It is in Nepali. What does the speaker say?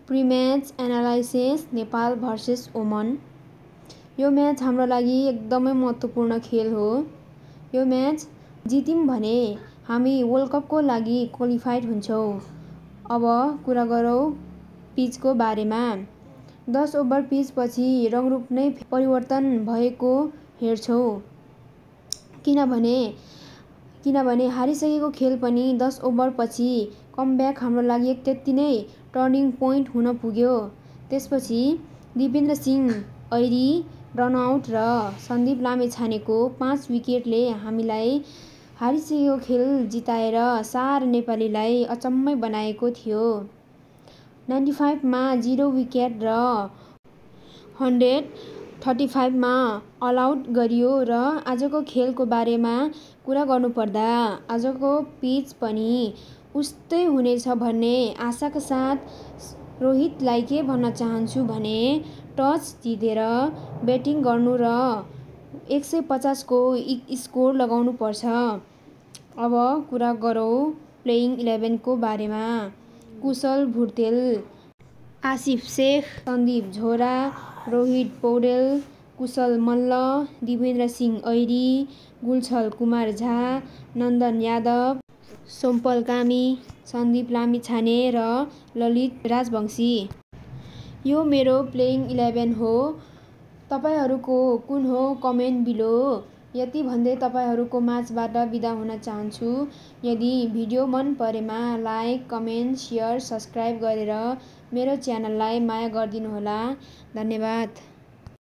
प्री-म्याच एनालाइसिस नेपाल भर्सेस ओमन। यो म्याच हाम्रो लागि एकदमै महत्त्वपूर्ण खेल हो। यो म्याच जित्यौँ भने हामी वर्ल्ड कपको लागि क्वालिफाइड हुन्छौँ। अब कुरा गरौँ पिचको बारेमा। 10 ओभर पिचपछि रङरूप नै परिवर्तन भएको हेर्छौँ। किनभने हारिसकेको खेल पनि 10 ओभरपछि कमब्याक हाम्रो लागि त्यति नै टर्निङ पोइन्ट हुन पुग्यो। त्यसपछि दिपेन्द्र सिंह ऐरी रनआउट र सन्दीप लामिछानेको 5 विकेटले हामीलाई हारिसकेको खेल जिताएर सारा नेपालीलाई अचम्मै बनाएको थियो। 95 मा 0 विकेट र 135 मा अलआउट गरियो। र आजको खेलको बारेमा कुरा गर्नुपर्दा आजको पिच पनि उस्तै हुनेछ भन्ने आशाका साथ रोहितलाई के भन्न चाहन्छु भने टस जितेर ब्याटिङ गर्नु र 150 को स्कोर लगाउनु पर्छ। अब कुरा गरौँ प्लेइङ 11 को बारेमा। कुशल भुर्तेल, आसिफ शेख, सन्दीप झोरा, रोहित पौडेल, कुशल मल्ल, दिपेन्द्र सिंह ऐरी, गुलछल कुमार झा, नन्दन यादव, सोमपल कामी, सन्दीप लामिछाने र ललित राजवंशी। यो मेरो प्लेइङ 11 हो। तपाईहरूको कुन हो कमेन्ट बिलो। यति भन्दै तपाईहरूको माझबाट बिदा हुन चाहन्छु। यदि भिडियो मन परेमा लाइक, कमेन्ट, सेयर, सब्स्क्राइब गरेर मेरो च्यानललाई माया गरिदिनुहोला। धन्यवाद।